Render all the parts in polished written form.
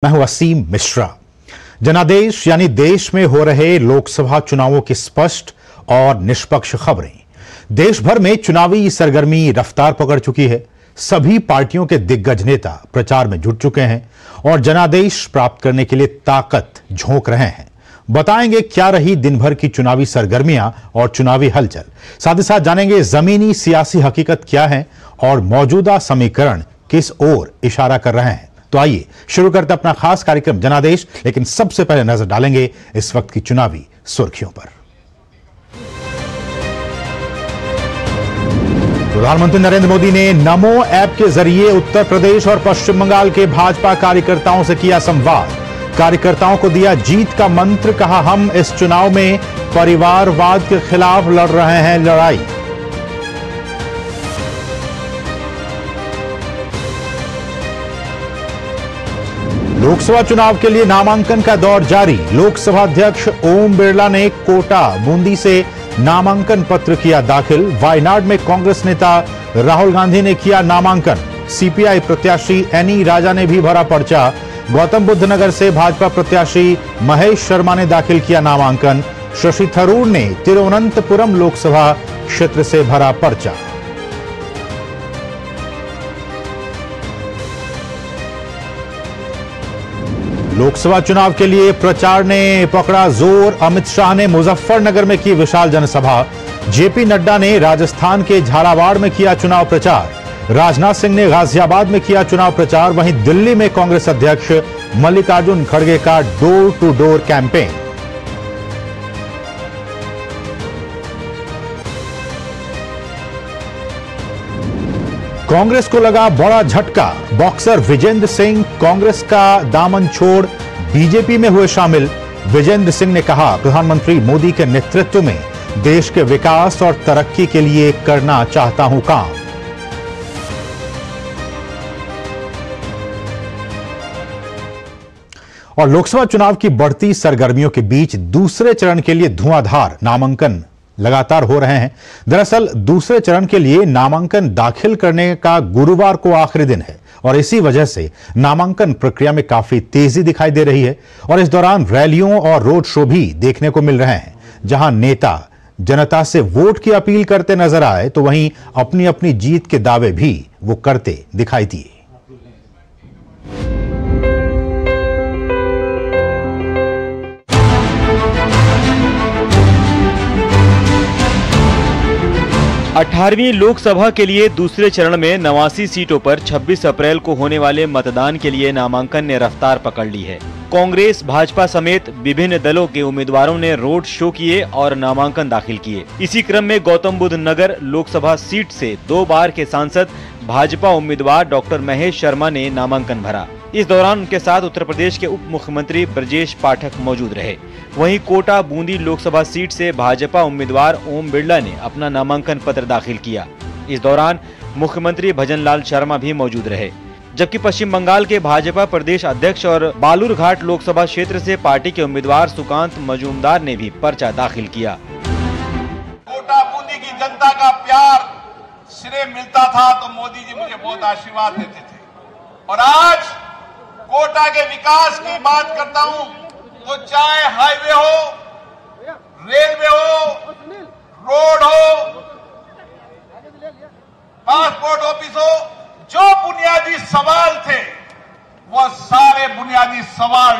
मैं हूं वसीम मिश्रा। जनादेश यानी देश में हो रहे लोकसभा चुनावों की स्पष्ट और निष्पक्ष खबरें। देश भर में चुनावी सरगर्मी रफ्तार पकड़ चुकी है। सभी पार्टियों के दिग्गज नेता प्रचार में जुट चुके हैं और जनादेश प्राप्त करने के लिए ताकत झोंक रहे हैं। बताएंगे क्या रही दिन भर की चुनावी सरगर्मियां और चुनावी हलचल। साथ ही साथ जानेंगे जमीनी सियासी हकीकत क्या है और मौजूदा समीकरण किस ओर इशारा कर रहे हैं। तो आइए शुरू करते अपना खास कार्यक्रम जनादेश, लेकिन सबसे पहले नजर डालेंगे इस वक्त की चुनावी सुर्खियों पर। प्रधानमंत्री नरेंद्र मोदी ने नमो ऐप के जरिए उत्तर प्रदेश और पश्चिम बंगाल के भाजपा कार्यकर्ताओं से किया संवाद। कार्यकर्ताओं को दिया जीत का मंत्र, कहा हम इस चुनाव में परिवारवाद के खिलाफ लड़ रहे हैं लड़ाई। लोकसभा चुनाव के लिए नामांकन का दौर जारी। लोकसभा अध्यक्ष ओम बिरला ने कोटा बूंदी से नामांकन पत्र किया दाखिल। वायनाड में कांग्रेस नेता राहुल गांधी ने किया नामांकन। सीपीआई प्रत्याशी एनी राजा ने भी भरा पर्चा। गौतम बुद्ध नगर से भाजपा प्रत्याशी महेश शर्मा ने दाखिल किया नामांकन। शशि थरूर ने तिरुवनंतपुरम लोकसभा क्षेत्र से भरा पर्चा। लोकसभा चुनाव के लिए प्रचार ने पकड़ा जोर। अमित शाह ने मुजफ्फरनगर में की विशाल जनसभा। जेपी नड्डा ने राजस्थान के झालावाड़ में किया चुनाव प्रचार। राजनाथ सिंह ने गाजियाबाद में किया चुनाव प्रचार। वहीं दिल्ली में कांग्रेस अध्यक्ष मल्लिकार्जुन खड़गे का door to door campaign. Congress को लगा बड़ा झटका। बॉक्सर विजेंद्र सिंह कांग्रेस का दामन छोड़ बीजेपी में हुए शामिल। विजेंद्र सिंह ने कहा, प्रधानमंत्री मोदी के नेतृत्व में देश के विकास और तरक्की के लिए करना चाहता हूं काम। और लोकसभा चुनाव की बढ़ती सरगर्मियों के बीच दूसरे चरण के लिए धुआंधार नामांकन लगातार हो रहे हैं। दरअसल दूसरे चरण के लिए नामांकन दाखिल करने का गुरुवार को आखिरी दिन है और इसी वजह से नामांकन प्रक्रिया में काफी तेजी दिखाई दे रही है। और इस दौरान रैलियों और रोड शो भी देखने को मिल रहे हैं, जहां नेता जनता से वोट की अपील करते नजर आए तो वहीं अपनी अपनी जीत के दावे भी वो करते दिखाई दिए। अठारहवीं लोकसभा के लिए दूसरे चरण में 89 सीटों पर 26 अप्रैल को होने वाले मतदान के लिए नामांकन ने रफ्तार पकड़ ली है। कांग्रेस, भाजपा समेत विभिन्न दलों के उम्मीदवारों ने रोड शो किए और नामांकन दाखिल किए। इसी क्रम में गौतम बुद्ध नगर लोकसभा सीट से 2 बार के सांसद भाजपा उम्मीदवार डॉक्टर महेश शर्मा ने नामांकन भरा। इस दौरान उनके साथ उत्तर प्रदेश के उप मुख्यमंत्री ब्रजेश पाठक मौजूद रहे। वहीं कोटा बूंदी लोकसभा सीट से भाजपा उम्मीदवार ओम बिरला ने अपना नामांकन पत्र दाखिल किया। इस दौरान मुख्यमंत्री भजनलाल शर्मा भी मौजूद रहे। जबकि पश्चिम बंगाल के भाजपा प्रदेश अध्यक्ष और बालूरघाट लोकसभा क्षेत्र से पार्टी के उम्मीदवार सुकांत मजूमदार ने भी पर्चा दाखिल किया। कोटा बूंदी की जनता का प्यार सिरे मिलता था तो मोदी जी मुझे बहुत आशीर्वाद देते थे, और आज कोटा के विकास की बात करता हूं तो चाहे हाईवे हो, रेलवे हो, रोड हो, पासपोर्ट ऑफिस हो, जो बुनियादी सवाल थे वो सारे बुनियादी सवाल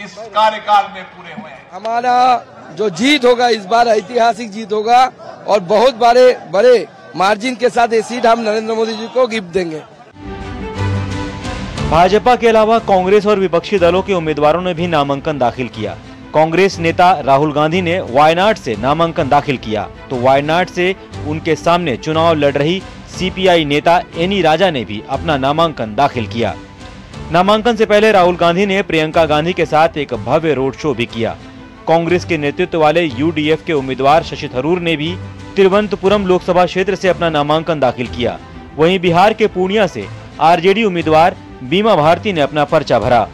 इस कार्यकाल में पूरे हुए हैं। हमारा जो जीत होगा इस बार ऐतिहासिक जीत होगा और बहुत बड़े मार्जिन के साथ ये सीट हम नरेंद्र मोदी जी को गिफ्ट देंगे। भाजपा के अलावा कांग्रेस और विपक्षी दलों के उम्मीदवारों ने भी नामांकन दाखिल किया। कांग्रेस नेता राहुल गांधी ने वायनाड से नामांकन दाखिल किया तो वायनाड से उनके सामने चुनाव लड़ रही सीपीआई नेता एनी राजा ने भी अपना नामांकन दाखिल किया। नामांकन से पहले राहुल गांधी ने प्रियंका गांधी के साथ एक भव्य रोड शो भी किया। कांग्रेस के नेतृत्व वाले यूडीएफ के उम्मीदवार शशि थरूर ने भी तिरुवनंतपुरम लोकसभा क्षेत्र से अपना नामांकन दाखिल किया। वहीं बिहार के पूर्णिया से आरजेडी उम्मीदवार बीमा भारती ने अपना पर्चा भरा।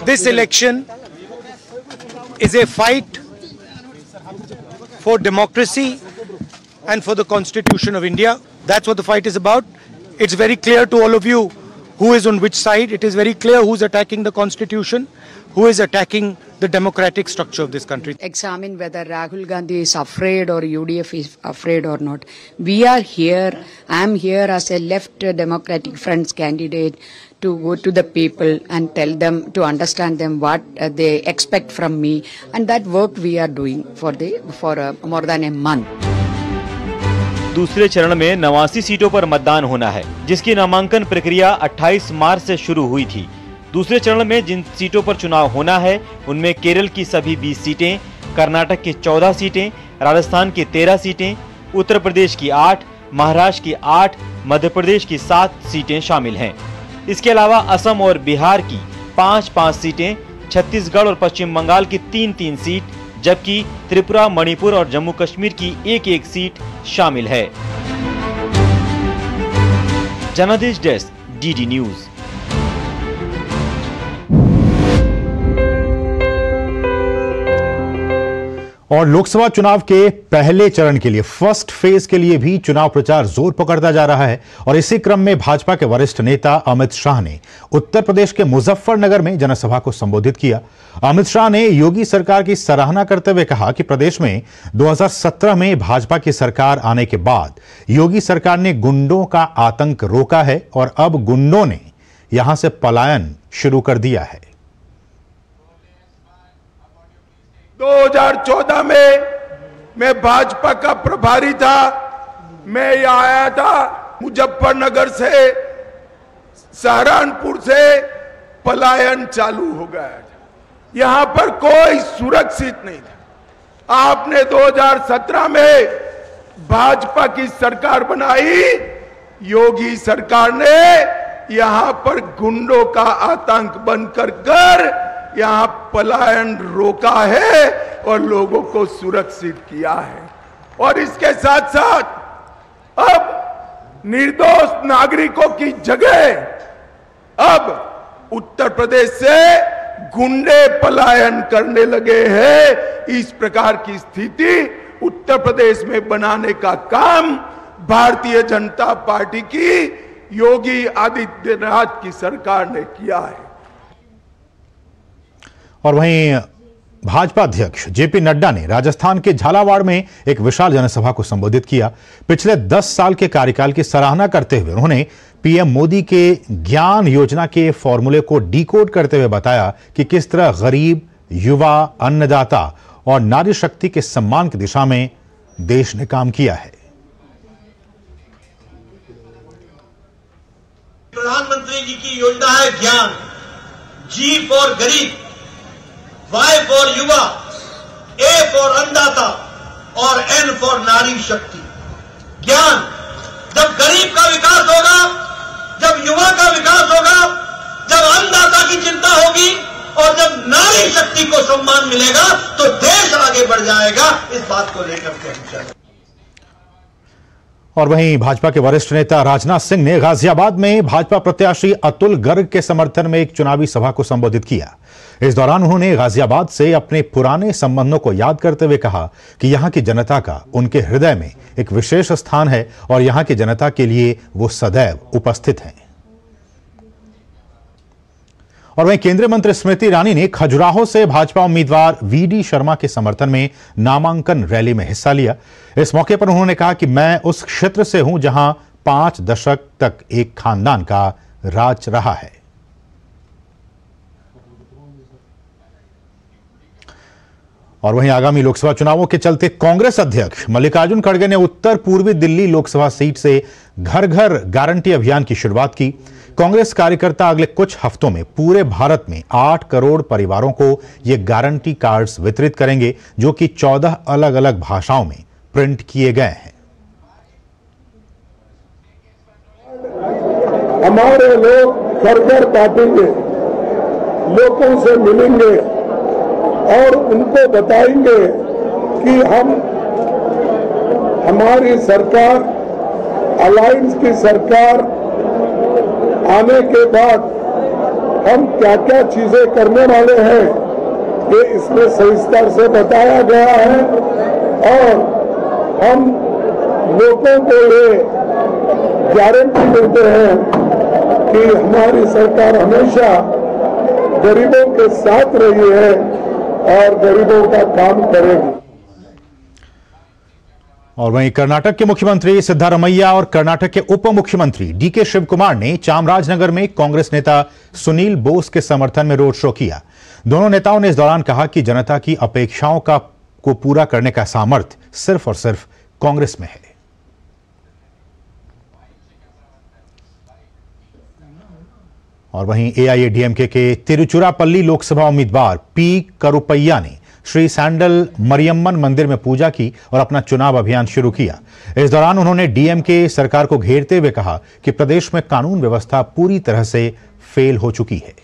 This election is a fight for democracy and for the Constitution of India. That's what the fight is about. It's very clear to all of you who is on which side. It is very clear who is attacking the constitution, who is attacking the democratic structure of this country. Examine whether Rahul Gandhi is afraid or UDF is afraid or not. We are here. I am here as a left Democratic Front's candidate to go to the people and tell them, to understand them what they expect from me, and that work we are doing for more than a month. दूसरे चरण में 89 सीटों पर मतदान होना है, जिसकी नामांकन प्रक्रिया 28 मार्च से शुरू हुई थी। दूसरे चरण में जिन सीटों पर चुनाव होना है उनमें केरल की सभी 20 सीटें, कर्नाटक की 14 सीटें, राजस्थान की 13 सीटें, उत्तर प्रदेश की 8, महाराष्ट्र की 8, मध्य प्रदेश की 7 सीटें शामिल हैं। इसके अलावा असम और बिहार की 5-5 सीटें, छत्तीसगढ़ और पश्चिम बंगाल की 3-3 सीट, जबकि त्रिपुरा, मणिपुर और जम्मू कश्मीर की 1-1 सीट शामिल है। जनादेश डेस्क, डीडी न्यूज। और लोकसभा चुनाव के पहले चरण के लिए फर्स्ट फेज के लिए भी चुनाव प्रचार जोर पकड़ता जा रहा है और इसी क्रम में भाजपा के वरिष्ठ नेता अमित शाह ने उत्तर प्रदेश के मुजफ्फरनगर में जनसभा को संबोधित किया। अमित शाह ने योगी सरकार की सराहना करते हुए कहा कि प्रदेश में 2017 में भाजपा की सरकार आने के बाद योगी सरकार ने गुंडों का आतंक रोका है और अब गुंडों ने यहां से पलायन शुरू कर दिया है। 2014 में मैं भाजपा का प्रभारी था। मैं यहाँ आया था, मुजफ्फरनगर से, सहारनपुर से पलायन चालू हो गया था। यहाँ पर कोई सुरक्षित नहीं था। आपने 2017 में भाजपा की सरकार बनाई, योगी सरकार ने यहाँ पर गुंडों का आतंक बनकर यहाँ पलायन रोका है और लोगों को सुरक्षित किया है। और इसके साथ साथ अब निर्दोष नागरिकों की जगह अब उत्तर प्रदेश से गुंडे पलायन करने लगे हैं। इस प्रकार की स्थिति उत्तर प्रदेश में बनाने का काम भारतीय जनता पार्टी की योगी आदित्यनाथ की सरकार ने किया है। और वहीं भाजपा अध्यक्ष जेपी नड्डा ने राजस्थान के झालावाड़ में एक विशाल जनसभा को संबोधित किया। पिछले 10 साल के कार्यकाल की सराहना करते हुए उन्होंने पीएम मोदी के ज्ञान योजना के फॉर्मूले को डिकोड करते हुए बताया कि किस तरह गरीब, युवा, अन्नदाता और नारी शक्ति के सम्मान की दिशा में देश ने काम किया है। प्रधानमंत्री जी की योजना है ज्ञान, जी फॉर गरीब, वाई फॉर युवा, ए फॉर अन्नदाता और एन फॉर नारी शक्ति। ज्ञान, जब गरीब का विकास होगा, जब युवा का विकास होगा, जब अन्नदाता की चिंता होगी और जब नारी शक्ति को सम्मान मिलेगा तो देश आगे बढ़ जाएगा। इस बात को लेकर के हम चलें। और वहीं भाजपा के वरिष्ठ नेता राजनाथ सिंह ने गाजियाबाद में भाजपा प्रत्याशी अतुल गर्ग के समर्थन में एक चुनावी सभा को संबोधित किया। इस दौरान उन्होंने गाजियाबाद से अपने पुराने संबंधों को याद करते हुए कहा कि यहां की जनता का उनके हृदय में एक विशेष स्थान है और यहां की जनता के लिए वो सदैव उपस्थित हैं। और वहीं केंद्रीय मंत्री स्मृति ईरानी ने खजुराहो से भाजपा उम्मीदवार वीडी शर्मा के समर्थन में नामांकन रैली में हिस्सा लिया। इस मौके पर उन्होंने कहा कि मैं उस क्षेत्र से हूं जहां 5 दशक तक एक खानदान का राज रहा है। और वहीं आगामी लोकसभा चुनावों के चलते कांग्रेस अध्यक्ष मल्लिकार्जुन खड़गे ने उत्तर पूर्वी दिल्ली लोकसभा सीट से घर घर गारंटी अभियान की शुरुआत की। कांग्रेस कार्यकर्ता अगले कुछ हफ्तों में पूरे भारत में 8 करोड़ परिवारों को ये गारंटी कार्ड्स वितरित करेंगे, जो कि 14 अलग अलग भाषाओं में प्रिंट किए गए हैं। हमारे लोग घर घर बांटेंगे, लोगों से मिलेंगे और उनको बताएंगे कि हमारी सरकार, अलायंस की सरकार आने के बाद हम क्या क्या चीजें करने वाले हैं, ये इसमें सविस्तर से बताया गया है। और हम लोगों को ये गारंटी देते हैं कि हमारी सरकार हमेशा गरीबों के साथ रही है और गरीबों का काम करेगी। और वहीं कर्नाटक के मुख्यमंत्री सिद्धारमैया और कर्नाटक के उप मुख्यमंत्री डीके शिव कुमार ने चामराजनगर में कांग्रेस नेता सुनील बोस के समर्थन में रोड शो किया। दोनों नेताओं ने इस दौरान कहा कि जनता की अपेक्षाओं को पूरा करने का सामर्थ्य सिर्फ और सिर्फ कांग्रेस में है। और वहीं एआईएडीएमके के तिरुचिरापल्ली लोकसभा उम्मीदवार पी करुपैया ने श्री सैंडल मरियम्मन मंदिर में पूजा की और अपना चुनाव अभियान शुरू किया। इस दौरान उन्होंने डीएमके सरकार को घेरते हुए कहा कि प्रदेश में कानून व्यवस्था पूरी तरह से फेल हो चुकी है।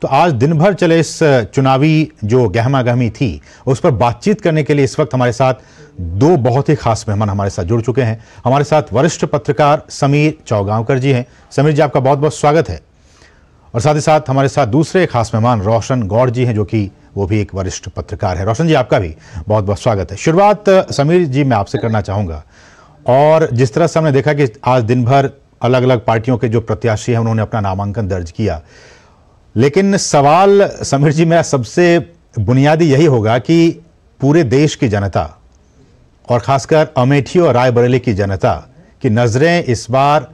तो आज दिन भर चले इस चुनावी जो गहमागहमी थी उस पर बातचीत करने के लिए इस वक्त हमारे साथ दो बहुत ही खास मेहमान हमारे साथ जुड़ चुके हैं। हमारे साथ वरिष्ठ पत्रकार समीर चौगांवकर जी हैं। समीर जी, आपका बहुत बहुत स्वागत है। और साथ ही साथ हमारे साथ दूसरे खास मेहमान रोशन गौड़ जी हैं, जो कि वो भी एक वरिष्ठ पत्रकार है। रोशन जी, आपका भी बहुत बहुत स्वागत है। शुरुआत समीर जी मैं आपसे करना चाहूंगा। और जिस तरह से हमने देखा कि आज दिन भर अलग अलग पार्टियों के जो प्रत्याशी हैं उन्होंने अपना नामांकन दर्ज किया, लेकिन सवाल समीर जी मेरा सबसे बुनियादी यही होगा कि पूरे देश की जनता और खासकर अमेठी और रायबरेली की जनता की नजरें इस बार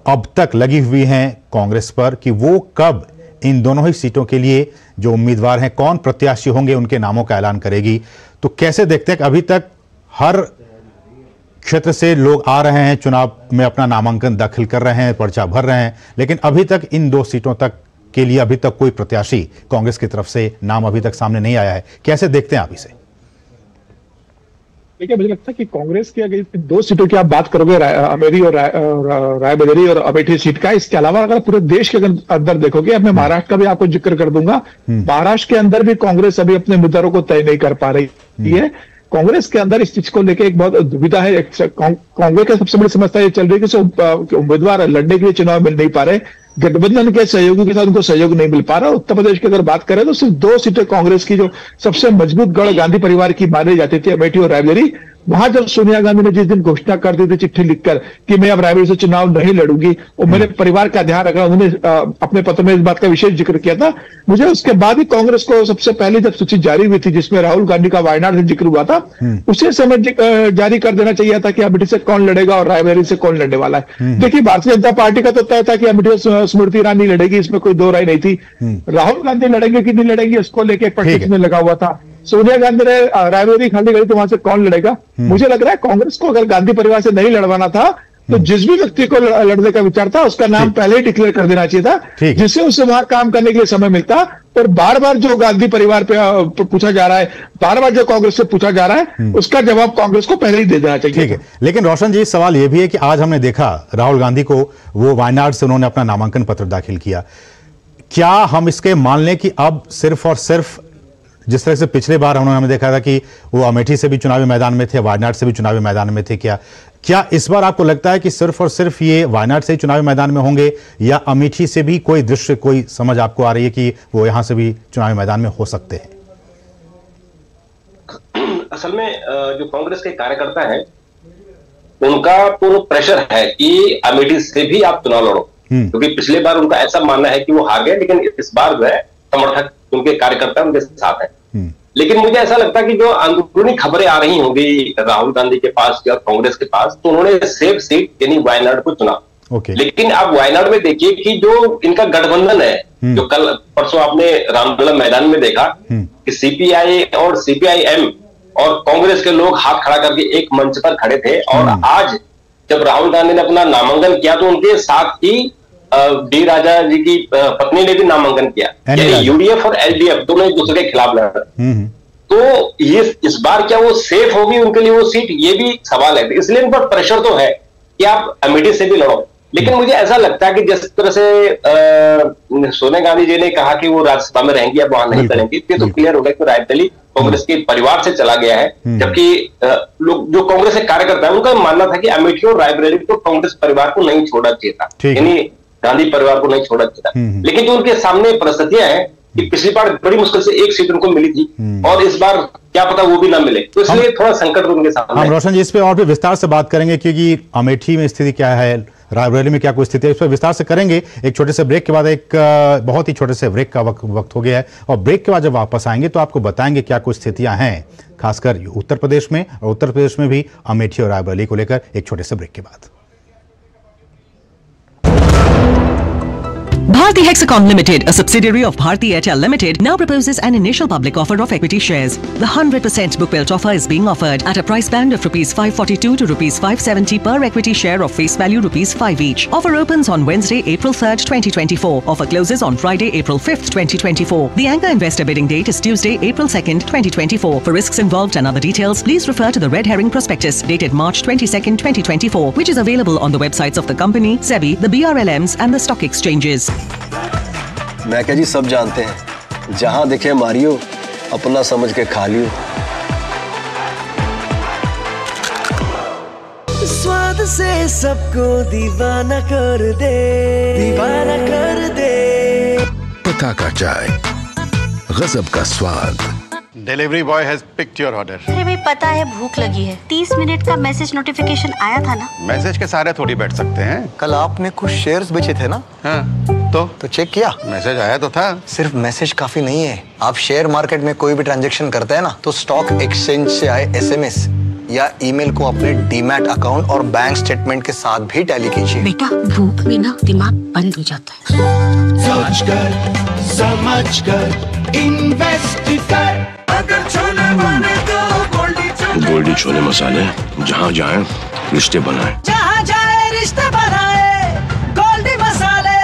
अब तक लगी हुई हैं कांग्रेस पर कि वो कब इन दोनों ही सीटों के लिए जो उम्मीदवार हैं, कौन प्रत्याशी होंगे, उनके नामों का ऐलान करेगी। तो कैसे देखते हैं कि अभी तक हर क्षेत्र से लोग आ रहे हैं, चुनाव में अपना नामांकन दाखिल कर रहे हैं, पर्चा भर रहे हैं, लेकिन अभी तक इन दो सीटों तक के लिए अभी तक कोई प्रत्याशी कांग्रेस की तरफ से नाम अभी तक सामने नहीं आया है। कैसे देखते हैं आप इसे? देखिए, मुझे लगता है कि कांग्रेस की अगर दो सीटों की आप बात करोगे, अमेठी और रायबरेली और अमेठी सीट का, इसके अलावा अगर पूरे देश के अंदर देखोगे, अब मैं महाराष्ट्र का भी आपको जिक्र कर दूंगा। महाराष्ट्र के अंदर भी कांग्रेस अभी अपने उम्मीदवारों को तय नहीं कर पा रही है। कांग्रेस के अंदर इस चीज को लेकर एक बहुत दुविधा है। कांग्रेस की सबसे बड़ी समस्या ये चल रही है कि उम्मीदवार लड़ने के लिए चुनाव मिल नहीं पा रहे, गठबंधन के सहयोगी के साथ उनको सहयोग नहीं मिल पा रहा। उत्तर प्रदेश की अगर बात करें तो सिर्फ दो सीटें कांग्रेस की जो सबसे मजबूत गढ़ गांधी परिवार की मानी जाती थी, अमेठी और रायबरेली, वहां जब सोनिया गांधी ने जिस दिन घोषणा कर दी थी चिट्ठी लिखकर कि मैं अब रायबरेली से चुनाव नहीं लड़ूंगी और मेरे परिवार का ध्यान रखा, उन्होंने अपने पत्र में इस बात का विशेष जिक्र किया था। मुझे उसके बाद ही कांग्रेस को सबसे पहले जब सूची जारी हुई थी जिसमें राहुल गांधी का वायनाड से जिक्र हुआ था, उसे समय जारी कर देना चाहिए था कि अमेठी से कौन लड़ेगा और रायबरेली से कौन लड़ने वाला है। देखिए, भारतीय जनता पार्टी का तो तय था कि अमेठी से स्मृति ईरानी लड़ेगी, इसमें कोई दो राय नहीं थी। राहुल गांधी लड़ेंगे कि नहीं लड़ेंगे उसको लेकर एक पट्टी में लगा हुआ था। सोनिया गांधी ने रायबरेली खाली करी तो वहां से कौन लड़ेगा? मुझे लग रहा है कांग्रेस को अगर गांधी परिवार से नहीं लड़वाना था तो जिस भी व्यक्ति को लड़ने का विचार था उसका नाम पहले ही डिक्लेयर कर देना चाहिए था, जिससे उसे वहां काम करने के लिए समय मिलता। और बार बार जो गांधी परिवार पे पूछा जा रहा है, बार बार जो कांग्रेस से पूछा जा रहा है, उसका जवाब कांग्रेस को पहले ही दे देना चाहिए। ठीक है, लेकिन रोशन जी सवाल यह भी है कि आज हमने देखा राहुल गांधी को वो वायनाड से उन्होंने अपना नामांकन पत्र दाखिल किया। क्या हम इसके मान लें कि अब सिर्फ और सिर्फ जिस तरह से पिछले बार हमें देखा था कि वो अमेठी से भी चुनावी मैदान में थे, वायनाड से भी चुनावी मैदान में थे, क्या इस बार आपको लगता है कि सिर्फ और सिर्फ ये वायनाड से ही चुनावी मैदान में होंगे या अमेठी से भी कोई दृश्य, कोई समझ आपको आ रही है कि वो यहां से भी चुनावी मैदान में हो सकते हैं? असल में जो कांग्रेस के कार्यकर्ता हैं उनका पूर्ण प्रेशर है कि अमेठी से भी आप चुनाव लड़ो, क्योंकि पिछले बार उनका ऐसा मानना है कि वो हार गए, लेकिन इस बार जो है समर्थक उनके कार्यकर्ता उनके साथ हैं। लेकिन मुझे ऐसा लगता है कि जो अंदरूनी खबरें आ रही होंगी राहुल गांधी के पास या कांग्रेस के पास, तो उन्होंने सेफ सीट यानी वायनाड को चुना। लेकिन अब वायनाड में देखिए कि जो इनका गठबंधन है, जो कल परसों आपने रामलला मैदान में देखा कि सीपीआई और सीपीआईएम और कांग्रेस के लोग हाथ खड़ा करके एक मंच पर खड़े थे। और आज जब राहुल गांधी ने अपना नामांकन किया तो उनके साथ ही डी राजा जी की पत्नी ने भी नामांकन किया, यानी यूडीएफ और एलडीएफ दोनों एक दूसरे के खिलाफ लड़ रहे। तो ये इस बार क्या वो सेफ होगी उनके लिए वो सीट, ये भी सवाल है। इसलिए इन पर प्रेशर तो है कि आप अमेठी से भी लड़ो, लेकिन मुझे ऐसा लगता है कि जिस तरह से सोनिया गांधी जी ने कहा कि वो राज्यसभा में रहेंगी, अब वहां नहीं करेंगी, ये तो क्लियर हो गया कि रायबरेली कांग्रेस के परिवार से चला गया है। जबकि लोग जो कांग्रेस के कार्यकर्ता है उनका मानना था कि अमेठी और रायबरेली को कांग्रेस परिवार को नहीं छोड़ना चाहिए था, यानी गांधी परिवार को नहीं छोड़ना चाहिए था। लेकिन जो उनके सामने परिस्थितियां हैं कि पिछली बार बड़ी मुश्किल से एक सीट उनको मिली थी और इस बार क्या पता वो भी ना मिले, तो इसलिए थोड़ा संकट उनके सामने। हम रोशन जी इस पे और भी विस्तार से बात करेंगे, क्योंकि अमेठी में स्थिति क्या है, रायबरेली में क्या कोई स्थिति है, इस पर विस्तार से करेंगे एक छोटे से ब्रेक के बाद। एक बहुत ही छोटे से ब्रेक का वक्त हो गया है और ब्रेक के बाद जब वापस आएंगे तो आपको बताएंगे क्या कुछ स्थितियां हैं, खासकर उत्तर प्रदेश में, और उत्तर प्रदेश में भी अमेठी और रायबरेली को लेकर एक छोटे से ब्रेक के बाद। Bharti Hexacom Limited, a subsidiary of Bharti Airtel Limited, now proposes an initial public offer of equity shares. The 100% book built offer is being offered at a price band of ₹542 to ₹570 per equity share of face value ₹5 each. Offer opens on Wednesday, April 3rd, 2024. Offer closes on Friday, April 5th, 2024. The anchor investor bidding date is Tuesday, April 2nd, 2024. For risks involved and other details, please refer to the red herring prospectus dated March 22nd, 2024, which is available on the websites of the company, SEBI, the BRLMs and the stock exchanges. मैं क्या जी सब जानते हैं, जहां दिखे Mario, अपना समझ के खा लियो। स्वाद से सबको दीवाना कर दे, दीवाना कर दे। पता का चाय, गजब का स्वाद। Delivery boy has picked your order. अरे भाई पता है भूख लगी है, 30 मिनट का मैसेज नोटिफिकेशन आया था ना। मैसेज के सारे थोड़ी बैठ सकते हैं। कल आपने कुछ शेयर्स बेचे थे ना? हाँ, तो चेक किया? मैसेज आया तो था। सिर्फ मैसेज काफी नहीं है, आप शेयर मार्केट में कोई भी ट्रांजैक्शन करते हैं ना, तो स्टॉक एक्सचेंज से आए SMS या ईमेल को अपने डीमैट अकाउंट और बैंक स्टेटमेंट के साथ भी टैली कीजिए। बेटा भूख में ना दिमाग बंद हो जाता है। सोच कर, समझ कर, इन्वेस्ट कर। अगर छोले बने तो गोल्डी छोले मसाले, जहाँ जाए रिश्ते बनाए, जहाँ जाए रिश्ते बनाए, गोल्डी मसाले।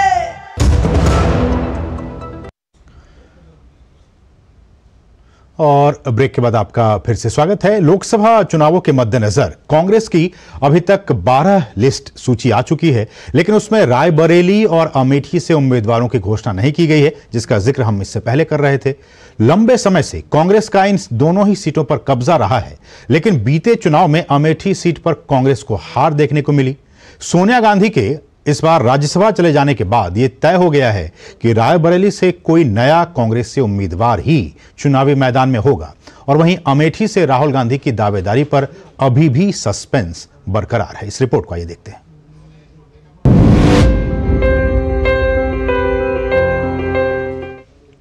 और ब्रेक के बाद आपका फिर से स्वागत है। लोकसभा चुनावों के मद्देनजर कांग्रेस की अभी तक 12 लिस्ट सूची आ चुकी है, लेकिन उसमें रायबरेली और अमेठी से उम्मीदवारों की घोषणा नहीं की गई है, जिसका जिक्र हम इससे पहले कर रहे थे। लंबे समय से कांग्रेस का इन दोनों ही सीटों पर कब्जा रहा है, लेकिन बीते चुनाव में अमेठी सीट पर कांग्रेस को हार देखने को मिली। सोनिया गांधी के इस बार राज्यसभा चले जाने के बाद यह तय हो गया है कि रायबरेली से कोई नया कांग्रेस से उम्मीदवार ही चुनावी मैदान में होगा, और वहीं अमेठी से राहुल गांधी की दावेदारी पर अभी भी सस्पेंस बरकरार है। इस रिपोर्ट को आइए देखते हैं।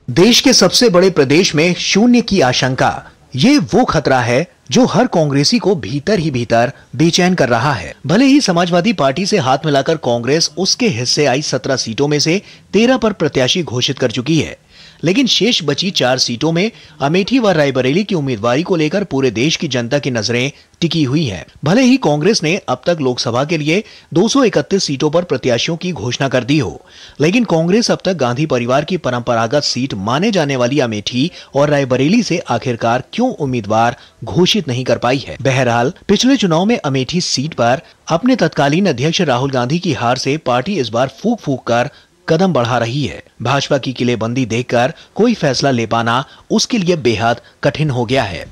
देश के सबसे बड़े प्रदेश में शून्य की आशंका, ये वो खतरा है जो हर कांग्रेसी को भीतर ही भीतर बेचैन कर रहा है। भले ही समाजवादी पार्टी से हाथ मिलाकर कांग्रेस उसके हिस्से आई 17 सीटों में से 13 पर प्रत्याशी घोषित कर चुकी है, लेकिन शेष बची 4 सीटों में अमेठी व रायबरेली की उम्मीदवारी को लेकर पूरे देश की जनता की नजरें टिकी हुई हैं। भले ही कांग्रेस ने अब तक लोकसभा के लिए 231 सीटों पर प्रत्याशियों की घोषणा कर दी हो, लेकिन कांग्रेस अब तक गांधी परिवार की परंपरागत सीट माने जाने वाली अमेठी और रायबरेली से आखिरकार क्यों उम्मीदवार घोषित नहीं कर पाई है। बहरहाल पिछले चुनाव में अमेठी सीट पर अपने तत्कालीन अध्यक्ष राहुल गांधी की हार से पार्टी इस बार फूंक फूंक कर कदम बढ़ा रही है। भाजपा की किलेबंदी देखकर कोई फैसला ले पाना उसके लिए बेहद कठिन हो गया है।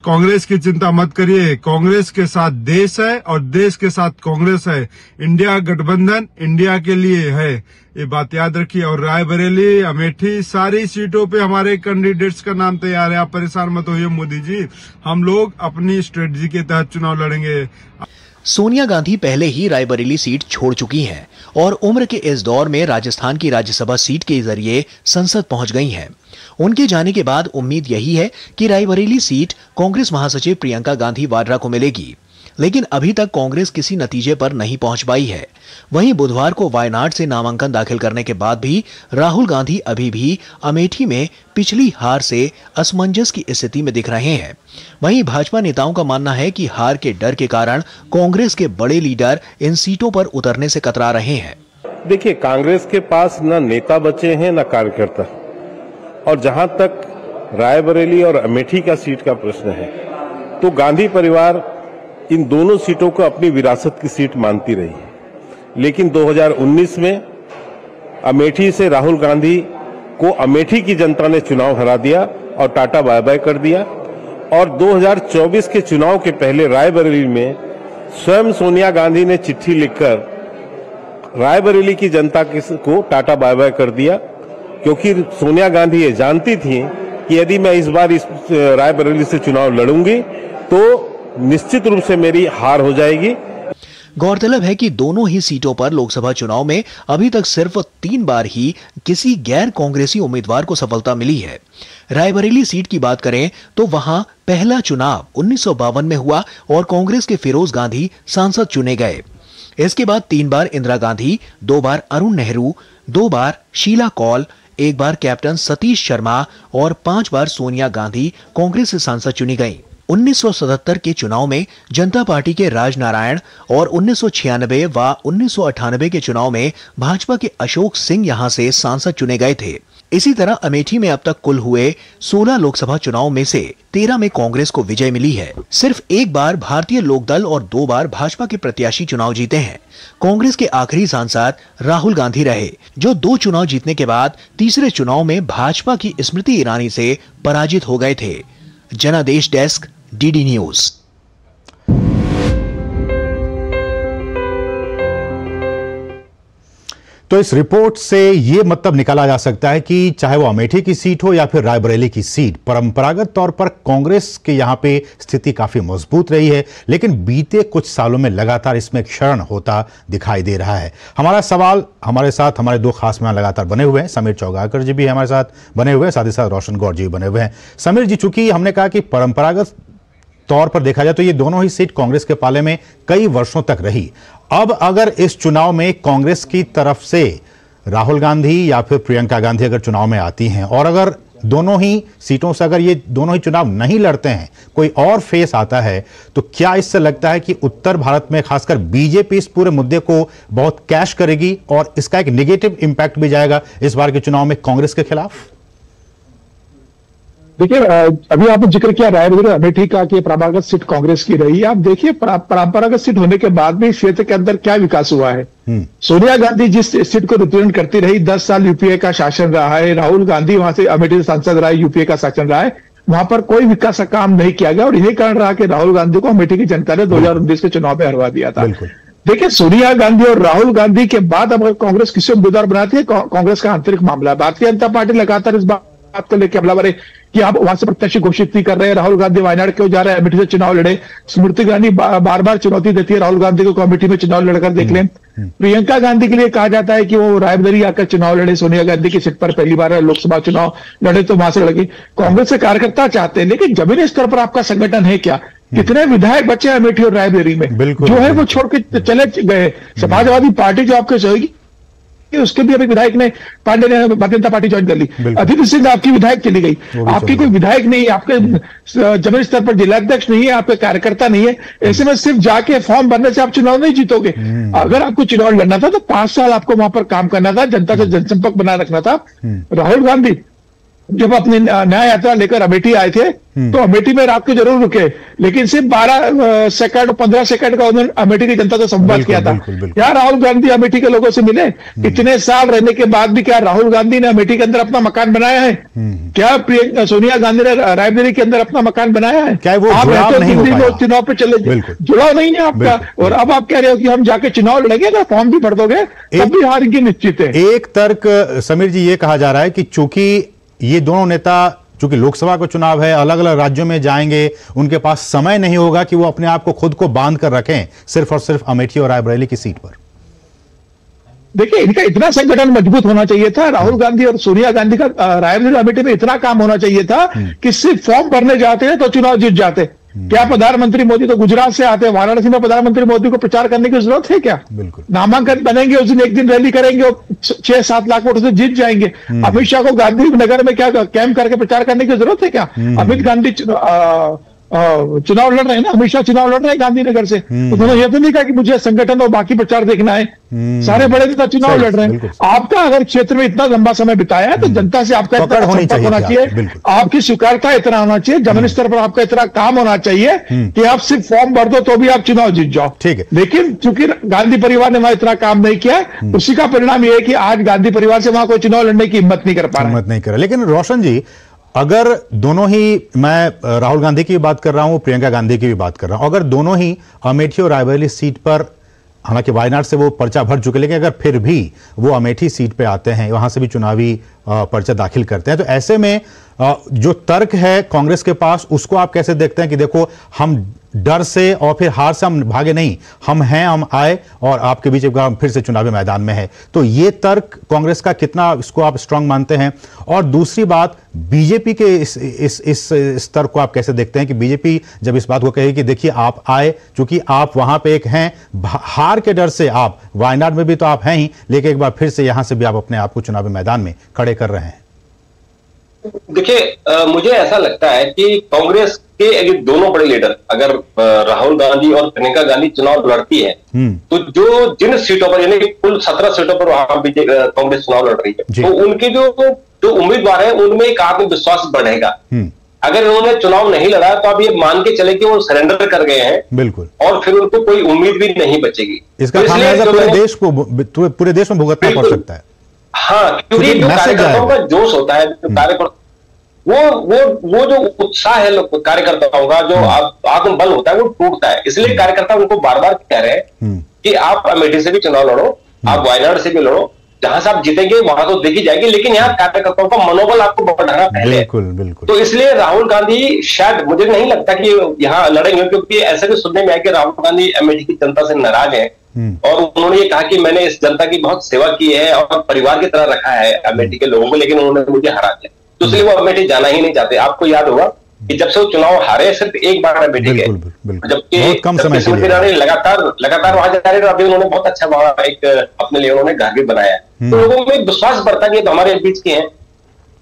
कांग्रेस की चिंता मत करिए, कांग्रेस के साथ देश है और देश के साथ कांग्रेस है। इंडिया गठबंधन इंडिया के लिए है, ये बात याद रखिए। और रायबरेली, अमेठी, सारी सीटों पे हमारे कैंडिडेट्स का नाम तैयार है। आप परेशान मत होइए मोदी जी, हम लोग अपनी स्ट्रेटजी के तहत चुनाव लड़ेंगे। सोनिया गांधी पहले ही रायबरेली सीट छोड़ चुकी हैं और उम्र के इस दौर में राजस्थान की राज्यसभा सीट के जरिए संसद पहुंच गई हैं। उनके जाने के बाद उम्मीद यही है कि रायबरेली सीट कांग्रेस महासचिव प्रियंका गांधी वाड्रा को मिलेगी, लेकिन अभी तक कांग्रेस किसी नतीजे पर नहीं पहुंच पाई है। वहीं बुधवार को वायनाड से नामांकन दाखिल करने के बाद भी राहुल गांधी अभी भी अमेठी में पिछली हार से असमंजस की स्थिति में दिख रहे हैं। वहीं भाजपा नेताओं का मानना है कि हार के डर के कारण कांग्रेस के बड़े लीडर इन सीटों पर उतरने से कतरा रहे हैं। देखिए, कांग्रेस के पास न नेता बचे हैं न कार्यकर्ता, और जहां तक रायबरेली और अमेठी का सीट का प्रश्न है तो गांधी परिवार इन दोनों सीटों को अपनी विरासत की सीट मानती रही है। लेकिन 2019 में अमेठी से राहुल गांधी को अमेठी की जनता ने चुनाव हरा दिया और टाटा बाय बाय कर दिया, और 2024 के चुनाव के पहले रायबरेली में स्वयं सोनिया गांधी ने चिट्ठी लिखकर रायबरेली की जनता को टाटा बाय बाय कर दिया, क्योंकि सोनिया गांधी ये जानती थी कि यदि मैं इस बार इस रायबरेली से चुनाव लड़ूंगी तो निश्चित रूप से मेरी हार हो जाएगी। गौरतलब है कि दोनों ही सीटों पर लोकसभा चुनाव में अभी तक सिर्फ 3 बार ही किसी गैर कांग्रेसी उम्मीदवार को सफलता मिली है। रायबरेली सीट की बात करें तो वहां पहला चुनाव 1952 में हुआ और कांग्रेस के फिरोज गांधी सांसद चुने गए। इसके बाद 3 बार इंदिरा गांधी, 2 बार अरुण नेहरू, 2 बार शीला कौल, 1 बार कैप्टन सतीश शर्मा और 5 बार सोनिया गांधी कांग्रेस से सांसद चुनी गईं। 1977 के चुनाव में जनता पार्टी के राजनारायण और 1996 व 1998 के चुनाव में भाजपा के अशोक सिंह यहां से सांसद चुने गए थे। इसी तरह अमेठी में अब तक कुल हुए 16 लोकसभा चुनाव में से 13 में कांग्रेस को विजय मिली है। सिर्फ 1 बार भारतीय लोकदल और 2 बार भाजपा के प्रत्याशी चुनाव जीते हैं। कांग्रेस के आखिरी सांसद राहुल गांधी रहे, जो 2 चुनाव जीतने के बाद तीसरे चुनाव में भाजपा की स्मृति ईरानी से पराजित हो गए थे। जनादेश डेस्क, डीडी न्यूज। तो इस रिपोर्ट से यह मतलब निकाला जा सकता है कि चाहे वो अमेठी की सीट हो या फिर रायबरेली की सीट, परंपरागत तौर पर कांग्रेस के यहां पे स्थिति काफी मजबूत रही है, लेकिन बीते कुछ सालों में लगातार इसमें क्षरण होता दिखाई दे रहा है। हमारा सवाल हमारे साथ हमारे 2 खास मेहमान लगातार बने हुए हैं। समीर चौगाकर जी भी हमारे साथ बने हुए हैं, साथ ही साथ रोशन गौर जी भी बने हुए हैं। समीर जी, चूंकि हमने कहा कि परंपरागत तौर पर देखा जाए तो ये दोनों ही सीट कांग्रेस के पाले में कई वर्षों तक रही। अब अगर इस चुनाव में कांग्रेस की तरफ से राहुल गांधी या फिर प्रियंका गांधी अगर चुनाव में आती हैं और अगर दोनों ही सीटों से अगर ये दोनों ही चुनाव नहीं लड़ते हैं, कोई और फेस आता है, तो क्या इससे लगता है कि उत्तर भारत में खासकर बीजेपी इस पूरे मुद्दे को बहुत कैश करेगी और इसका एक नेगेटिव इंपैक्ट भी जाएगा इस बार के चुनाव में कांग्रेस के खिलाफ? देखिए, अभी आपने जिक्र किया रायबरेली अमेठी का कि परंपरागत सीट कांग्रेस की रही। आप देखिए परंपरागत सीट होने के बाद भी क्षेत्र के अंदर क्या विकास हुआ है। सोनिया गांधी जिस सीट को रिप्रेजेंट करती रही, 10 साल यूपीए का शासन रहा है। राहुल गांधी वहां से अमेठी से सांसद रहा है, यूपीए का शासन रहा है। वहां पर कोई विकास का काम नहीं किया गया और यही कारण रहा कि राहुल गांधी को अमेठी की जनता ने 2019 के चुनाव में हरवा दिया था। देखिए, सोनिया गांधी और राहुल गांधी के बाद अब कांग्रेस किसे उम्मीदवार बनाती है, कांग्रेस का आंतरिक मामला है। भारतीय जनता पार्टी लगातार इस बात को लेकर हमलावर है कि आप वहां से प्रत्याशी घोषित नहीं कर रहे हैं। राहुल गांधी वायनाड क्यों जा रहे हैं, अमेठी से चुनाव लड़े। स्मृति ईरानी बार बार चुनौती देती है राहुल गांधी को अमेठी में चुनाव लड़कर देख लें। प्रियंका गांधी के लिए कहा जाता है कि वो रायबरेली आकर चुनाव लड़े। सोनिया गांधी की सीट पर पहली बार लोकसभा चुनाव लड़े तो वहां से लड़े। कांग्रेस के कार्यकर्ता चाहते हैं, लेकिन जमीनी स्तर पर आपका संगठन है क्या? कितने विधायक बचे अमेठी और रायबरेली में? जो है वो छोड़ के चले गए। समाजवादी पार्टी जो आपके सहयोगी, उसके भी अभी विधायक ने पांडे ने भारतीय जनता पार्टी ज्वाइन कर ली। अदिति सिंह आपकी विधायक चली गई। आपकी कोई विधायक नहीं, आपके जमीनी स्तर पर जिलाध्यक्ष नहीं है, आपके कार्यकर्ता नहीं है। ऐसे में सिर्फ जाके फॉर्म भरने से आप चुनाव नहीं जीतोगे। अगर आपको चुनाव लड़ना था तो 5 साल आपको वहां पर काम करना था, जनता से जनसंपर्क बनाए रखना था। राहुल गांधी जब अपनी न्याय यात्रा लेकर अमेठी आए थे तो अमेठी में रात को जरूर रुके, लेकिन सिर्फ 12 सेकंड 15 सेकंड का उन्होंने अमेठी की जनता से संवाद किया था। क्या राहुल गांधी अमेठी के लोगों से मिले? इतने साल रहने के बाद भी क्या राहुल गांधी ने अमेठी के अंदर अपना मकान बनाया है? क्या प्रियंका सोनिया गांधी ने रायबरेली के अंदर अपना मकान बनाया है? क्या वो आप चुनाव पे चले, जुड़ाव नहीं है आपका। और अब आप कह रहे हो कि हम जाके चुनाव लड़ेंगे, अगर फॉर्म भी भर दोगे तब भी हार की निश्चित है। एक तर्क समीर जी ये कहा जा रहा है कि चूंकि ये दोनों नेता, चूंकि लोकसभा का चुनाव है, अलग अलग राज्यों में जाएंगे, उनके पास समय नहीं होगा कि वो अपने आप को खुद को बांध कर रखें सिर्फ और सिर्फ अमेठी और रायबरेली की सीट पर। देखिए, इनका इतना संगठन मजबूत होना चाहिए था। राहुल गांधी और सोनिया गांधी का रायबरेली अमेठी में इतना काम होना चाहिए था कि सिर्फ फॉर्म भरने जाते हैं तो चुनाव जीत जाते। क्या प्रधानमंत्री मोदी तो गुजरात से आते हैं, वाराणसी में प्रधानमंत्री मोदी को प्रचार करने की जरूरत है क्या? बिल्कुल। नामांकन बनेंगे उस दिन, एक दिन रैली करेंगे, 6-7 लाख वोटों से जीत जाएंगे। अमित शाह को गांधी नगर में क्या कैंप करके प्रचार करने की जरूरत है क्या? अमित गांधी चुनाव लड़ रहे हैं ना, अमित शाह चुनाव लड़ रहे हैं गांधीनगर से। तो उन्होंने यह तो नहीं कहा कि मुझे संगठन और बाकी प्रचार देखना है। सारे बड़े नेता चुनाव लड़ रहे हैं। आपका अगर क्षेत्र में इतना लंबा समय बिताया है तो जनता से आपका इतना संपर्क होना चाहिए, आपकी स्वीकारता इतना होना चाहिए, जमीनी स्तर पर आपका इतना काम होना चाहिए कि आप सिर्फ फॉर्म भर दो तो भी आप चुनाव जीत जाओ। ठीक है। लेकिन चूंकि गांधी परिवार ने वहां इतना काम नहीं किया, उसी का परिणाम यह है कि आज गांधी परिवार से वहां कोई चुनाव लड़ने की हिम्मत नहीं कर पा रहा। लेकिन रोशन जी, अगर दोनों ही, मैं राहुल गांधी की भी बात कर रहा हूं, प्रियंका गांधी की भी बात कर रहा हूं, अगर दोनों ही अमेठी और रायबरेली सीट पर हालांकि वायनाड से वो पर्चा भर चुके, लेकिन अगर फिर भी वो अमेठी सीट पे आते हैं, वहां से भी चुनावी पर्चा दाखिल करते हैं, तो ऐसे में जो तर्क है कांग्रेस के पास, उसको आप कैसे देखते हैं कि देखो हम डर से और फिर हार से हम भागे नहीं, हम हैं, हम आए और आपके बीच एक बार फिर से चुनावी मैदान में है, तो ये तर्क कांग्रेस का कितना इसको आप स्ट्रांग मानते हैं? और दूसरी बात, बीजेपी के इस तर्क को आप कैसे देखते हैं कि बीजेपी जब इस बात को कहे कि देखिए आप आए, क्योंकि आप वहां पे एक हैं, हार के डर से आप वायनाड में भी तो आप हैं ही, लेकिन एक बार फिर से यहां से भी आप अपने आप को चुनावी मैदान में खड़े कर रहे हैं। देखिए, मुझे ऐसा लगता है कि कांग्रेस के दोनों बड़े लीडर, अगर राहुल गांधी और प्रियंका गांधी चुनाव लड़ती है, तो जिन सीटों पर, यानी कुल 17 सीटों पर वहां कांग्रेस चुनाव लड़ रही है, तो उनके जो उम्मीदवार है उनमें एक आत्मविश्वास बढ़ेगा। अगर इन्होंने चुनाव नहीं लड़ा तो आप ये मान के चले कि वो सरेंडर कर गए हैं, बिल्कुल, और फिर उनको कोई उम्मीद भी नहीं बचेगी। इसका खामियाजा पूरे देश में भुगतना पड़ सकता है। हाँ, क्योंकि जो कार्यकर्ताओं का जोश होता है, जो कार्यकर्ता वो जो उत्साह है कार्यकर्ताओं का, जो आत्मबल होता है, वो टूटता है। इसलिए कार्यकर्ता उनको बार बार कह रहे हैं कि आप अमेठी से भी चुनाव लड़ो, आप वायनाड से भी लड़ो, जहां से आप जीतेंगे वहां तो देखी जाएगी, लेकिन यहाँ कार्यकर्ताओं का मनोबल आपको बढ़ाना पहले। बिल्कुल। तो इसलिए राहुल गांधी शायद, मुझे नहीं लगता कि यहाँ लड़ेंगे, क्योंकि ऐसे भी सुनने में आया कि राहुल गांधी अमेठी की जनता से नाराज है, और उन्होंने ये कहा कि मैंने इस जनता की बहुत सेवा की है और परिवार की तरह रखा है अमेठी के लोगों को, लेकिन उन्होंने मुझे हरा दिया, तो इसलिए वो अमेठी जाना ही नहीं चाहते। आपको याद होगा कि जब से वो चुनाव हारे, सिर्फ एक बार अमेठी गए, जबकि लगातार वहां जा रहे थे। अभी उन्होंने बहुत अच्छा वहां एक अपने लिए उन्होंने घर भी बनाया, तो लोगों में विश्वास बढ़ता कि हमारे बीच के हैं।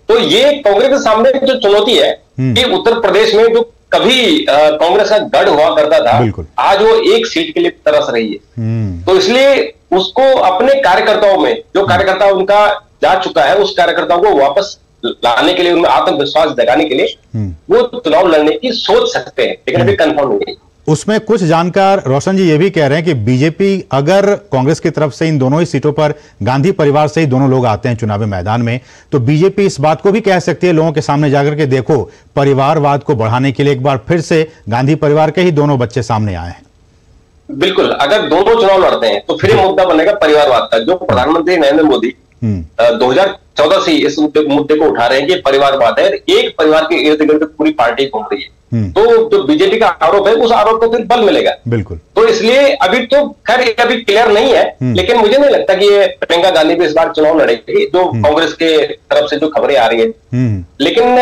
तो ये कांग्रेस के सामने जो चुनौती है कि उत्तर प्रदेश में जो कभी कांग्रेस का गढ़ हुआ करता था, आज वो एक सीट के लिए तरस रही है। तो इसलिए उसको अपने कार्यकर्ताओं में, जो कार्यकर्ता उनका जा चुका है, उस कार्यकर्ताओं को वापस लाने के लिए, उनमें आत्मविश्वास जगाने के लिए वो चुनाव लड़ने की सोच सकते हैं, लेकिन अभी कंफर्म नहीं है। उसमें कुछ जानकार रोशन जी ये भी कह रहे हैं कि बीजेपी, अगर कांग्रेस की तरफ से इन दोनों ही सीटों पर गांधी परिवार से ही दोनों लोग आते हैं चुनावी मैदान में, तो बीजेपी इस बात को भी कह सकती है लोगों के सामने जाकर के, देखो परिवारवाद को बढ़ाने के लिए एक बार फिर से गांधी परिवार के ही दोनों बच्चे सामने आए हैं। बिल्कुल, अगर दोनों चुनाव लड़ते हैं तो फिर मुद्दा बनेगा परिवारवाद का, जो प्रधानमंत्री नरेंद्र मोदी 2014 से इस मुद्दे को उठा रहे हैं कि परिवारवाद है, एक परिवार के इर्द गिर्द पूरी पार्टी घूम रही है। तो जो बीजेपी का आरोप है, उस आरोप को फिर बल मिलेगा। बिल्कुल। तो इसलिए अभी तो खैर अभी क्लियर नहीं है, लेकिन मुझे नहीं लगता कि ये प्रियंका गांधी भी इस बार चुनाव लड़ेगी, जो कांग्रेस के तरफ से जो खबरें आ रही है। लेकिन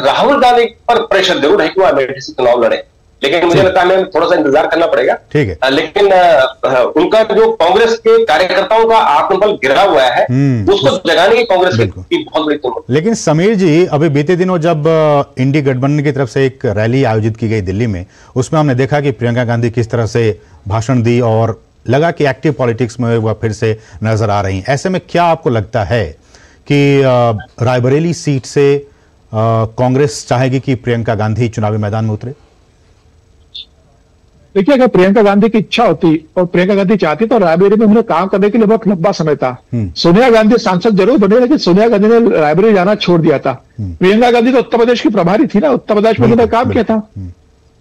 राहुल गांधी पर प्रेशर जरूर है कि वो अमेठी से चुनाव लड़े, लेकिन मुझे लगता है हमें थोड़ा सा इंतजार करना पड़ेगा। ठीक है। लेकिन उनका जो कांग्रेस के कार्यकर्ताओं का आत्मबल गिरा हुआ है, उसको जगाने की कांग्रेस की बहुत बड़ी जरूरत। लेकिन समीर जी, अभी बीते दिनों जब इंडी गठबंधन की तरफ से एक रैली आयोजित की गई दिल्ली में, उसमें हमने देखा कि प्रियंका गांधी किस तरह से भाषण दी और लगा कि एक्टिव पॉलिटिक्स में वह फिर से नजर आ रही। ऐसे में क्या आपको लगता है कि रायबरेली सीट से कांग्रेस चाहेगी कि प्रियंका गांधी चुनावी मैदान में उतरे? देखिए, अगर प्रियंका गांधी की इच्छा होती और प्रियंका गांधी चाहती तो रायबरेली में उन्हें काम करने के लिए बहुत लंबा समय था। सोनिया गांधी सांसद जरूर बने, लेकिन सोनिया गांधी ने रायबरेली जाना छोड़ दिया था। प्रियंका गांधी तो उत्तर प्रदेश की प्रभारी थी ना, उत्तर प्रदेश में उन्होंने काम किया था।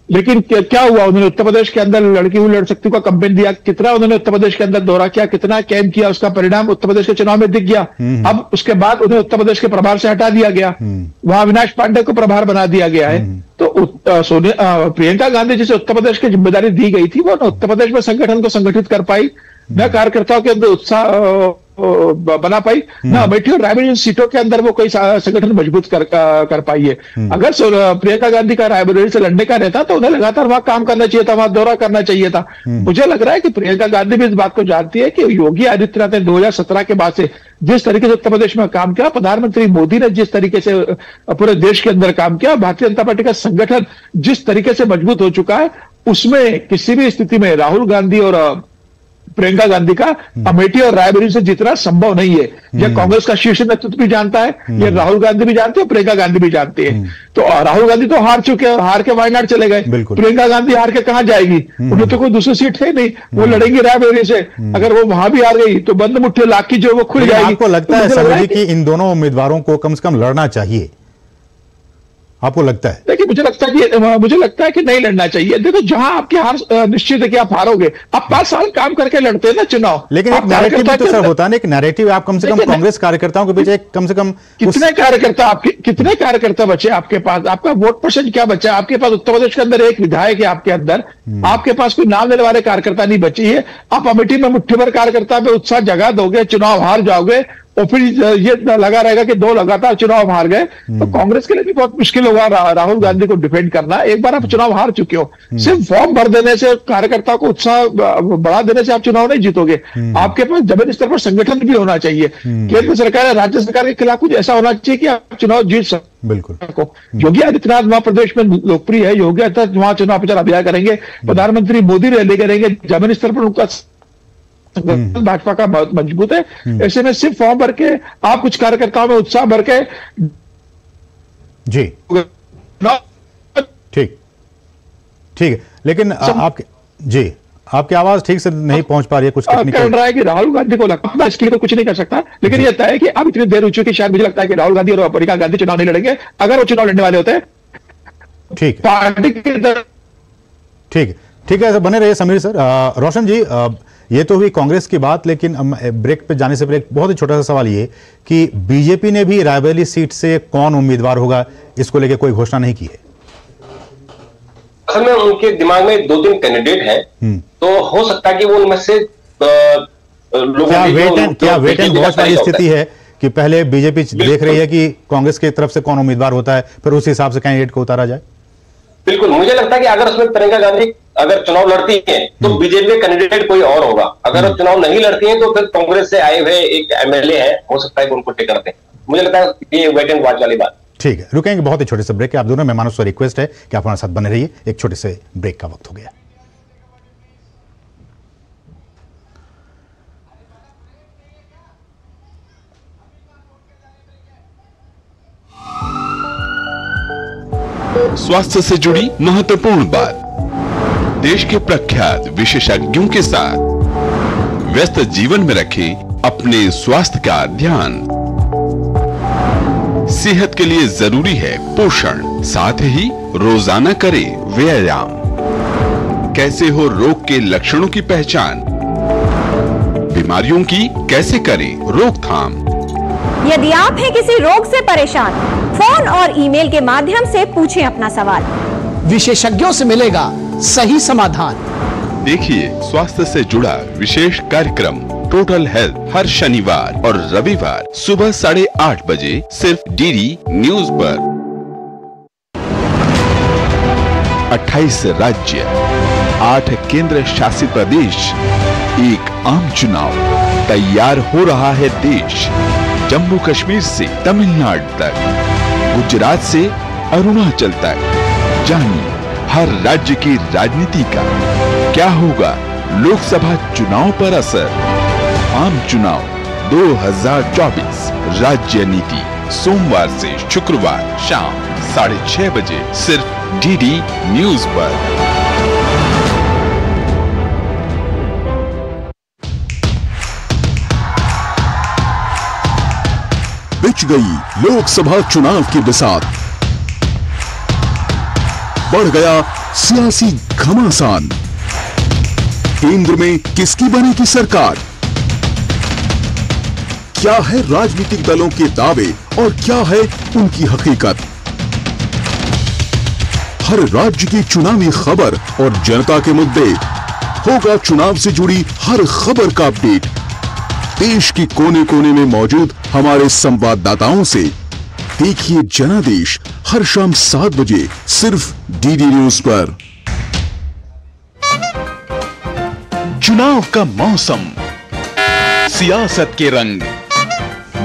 लेकिन क्या हुआ, उन्होंने उत्तर प्रदेश के अंदर लड़की हुई लड़ सकती का कैंपेन दिया, कितना उन्होंने उत्तर प्रदेश के अंदर दौरा किया, कितना कैंप किया, उसका परिणाम उत्तर प्रदेश के चुनाव में दिख गया। अब उसके बाद उन्हें उत्तर प्रदेश के प्रभार से हटा दिया गया, वहां अविनाश पांडे को प्रभार बना दिया गया है। तो प्रियंका गांधी जिसे उत्तर प्रदेश की जिम्मेदारी दी गई थी, वो उत्तर प्रदेश में संगठन को संगठित कर पाई, न कार्यकर्ताओं के अंदर उत्साह बना पाई, ना अमेठी और रायबरेली सीटों के अंदर वो कोई संगठन मजबूत कर पाई है। अगर प्रियंका गांधी का रायबरेली से लड़ने का रहता तो उन्हें लगातार वहां काम करना चाहिए था, वहां दौरा करना चाहिए था। मुझे लग रहा है कि प्रियंका गांधी भी इस बात को जानती है कि योगी आदित्यनाथ ने 2017 के बाद से जिस तरीके से उत्तर प्रदेश में काम किया, प्रधानमंत्री मोदी ने जिस तरीके से पूरे देश के अंदर काम किया, भारतीय जनता पार्टी का संगठन जिस तरीके से मजबूत हो चुका है, उसमें किसी भी स्थिति में राहुल गांधी और प्रियंका गांधी का अमेठी और रायबरेली से जीतना संभव नहीं है। यह कांग्रेस का शीर्ष नेतृत्व भी जानता है, यह राहुल गांधी भी जानते हैं, प्रियंका गांधी भी जानते हैं। तो राहुल गांधी तो हार चुके हैं, हार के वायनाड चले गए। प्रियंका गांधी हार के कहां जाएगी? उन्हें तो कोई दूसरी सीट है नहीं, वो लड़ेंगी रायबरेली से। अगर वो वहां भी हार गई तो बंद मुट्ठी लाख की जो वो खुल जाएगी। आपको लगता है समीर जी कि इन दोनों उम्मीदवारों को कम से कम लड़ना चाहिए? आपको लगता है? देखिए मुझे लगता है कि नहीं लड़ना चाहिए। देखो जहां आपकी हार निश्चित है कि आप हारोगे, आप 5 साल काम करके लड़ते हैं ना चुनाव। लेकिन एक नैरेटिव भी तो सर होता है ना, एक नैरेटिव आप कम से कम कांग्रेस कार्यकर्ताओं के पीछे कम से कम कितने कार्यकर्ता बचे आपके पास? आपका वोट परसेंट क्या बचा है? आपके पास उत्तर प्रदेश के अंदर एक विधायक है आपके अंदर, आपके पास कोई नाम लेने वाले कार्यकर्ता नहीं बची है। आप अमेठी में मुट्ठी भर कार्यकर्ता पे उत्साह जगा दोगे, चुनाव हार जाओगे और फिर ये लगा रहेगा कि 2 लगातार चुनाव हार गए, तो कांग्रेस के लिए भी बहुत मुश्किल होगा राहुल गांधी को डिफेंड करना। एक बार आप चुनाव हार चुके हो, सिर्फ फॉर्म भर देने से, कार्यकर्ता को उत्साह बढ़ा देने से आप चुनाव नहीं जीतोगे। आपके पास जमीनी स्तर पर संगठन भी होना चाहिए। केंद्र सरकार या राज्य सरकार के खिलाफ कुछ ऐसा होना चाहिए कि आप चुनाव जीत सको। बिल्कुल। योगी आदित्यनाथ वहां प्रदेश में लोकप्रिय है, योगी आदित्यनाथ वहां चुनाव प्रचार अभियान करेंगे, प्रधानमंत्री मोदी रैली करेंगे, जमीनी स्तर पर उनका भाजपा का बहुत मजबूत है। ऐसे में सिर्फ फॉर्म भर के आप कुछ कार्यकर्ताओं में उत्साह भर के जी ठीक है, लेकिन आपकी आवाज ठीक से नहीं पहुंच पा रही है। कुछ कह रहा है कि राहुल गांधी को लगता है इसके लिए तो कुछ नहीं कर सकता, लेकिन ये तय है कि अब इतनी देर हो चुकी, शायद मुझे लगता है कि राहुल गांधी और प्रियंका गांधी चुनाव नहीं लड़ेंगे। अगर वो चुनाव लड़ने वाले होते हैं ठीक पार्टी के ठीक है, बने रहिए समीर सर। रोशन जी, ये तो हुई कांग्रेस की बात, लेकिन ब्रेक पे जाने से पहले एक बहुत ही छोटा सा सवाल ये कि बीजेपी ने भी रायबरेली सीट से कौन उम्मीदवार होगा इसको लेकर कोई घोषणा नहीं की है। असल में उनके दिमाग में 2-3 कैंडिडेट हैं, तो हो सकता है कि वो उनमें से क्या वेट एंड वॉच वाली स्थिति है कि पहले बीजेपी देख रही है कि कांग्रेस की तरफ से कौन उम्मीदवार होता है, फिर उस हिसाब से कैंडिडेट को उतारा जाए? बिल्कुल, मुझे लगता है कि अगर उसमें प्रियंका गांधी अगर चुनाव लड़ती हैं तो बीजेपी कैंडिडेट कोई और होगा। अगर वो चुनाव नहीं लड़ती हैं तो फिर कांग्रेस से आए हुए एक एमएलए है, हो सकता है कि उनको टिकट दें। मुझे लगता है ये वेट एंड वॉच वाली बात। ठीक है, रुकेंगे बहुत ही छोटे से ब्रेक। आप दोनों मेहमानों से रिक्वेस्ट है कि आप हमारे साथ बने रहिए, एक छोटे से ब्रेक का वक्त हो गया। स्वास्थ्य से जुड़ी महत्वपूर्ण बात, देश के प्रख्यात विशेषज्ञों के साथ व्यस्त जीवन में रखें अपने स्वास्थ्य का ध्यान। सेहत के लिए जरूरी है पोषण, साथ ही रोजाना करें व्यायाम। कैसे हो रोग के लक्षणों की पहचान, बीमारियों की कैसे करें रोकथाम। यदि आप हैं किसी रोग से परेशान, फोन और ईमेल के माध्यम से पूछें अपना सवाल, विशेषज्ञों से मिलेगा सही समाधान। देखिए स्वास्थ्य से जुड़ा विशेष कार्यक्रम टोटल हेल्थ हर शनिवार और रविवार सुबह 8:30 बजे सिर्फ डीडी न्यूज पर। 28 राज्य, 8 केंद्र शासित प्रदेश, एक आम चुनाव, तैयार हो रहा है देश। जम्मू कश्मीर से तमिलनाडु तक, गुजरात से अरुणाचल तक, जानिए हर राज्य की राजनीति का क्या होगा लोकसभा चुनाव पर असर। आम चुनाव 2024 राज्य नीति, सोमवार से शुक्रवार शाम 6:30 बजे सिर्फ डीडी न्यूज पर। बिछ गई लोकसभा चुनाव की बिसात, बढ़ गया सियासी घमासान। केंद्र में किसकी बनेगी सरकार? क्या है राजनीतिक दलों के दावे और क्या है उनकी हकीकत? हर राज्य की चुनावी खबर और जनता के मुद्दे, होगा चुनाव से जुड़ी हर खबर का अपडेट। देश के कोने कोने में मौजूद हमारे संवाददाताओं से देखिए जनादेश हर शाम 7 बजे सिर्फ डीडी न्यूज पर। चुनाव का मौसम, सियासत के रंग,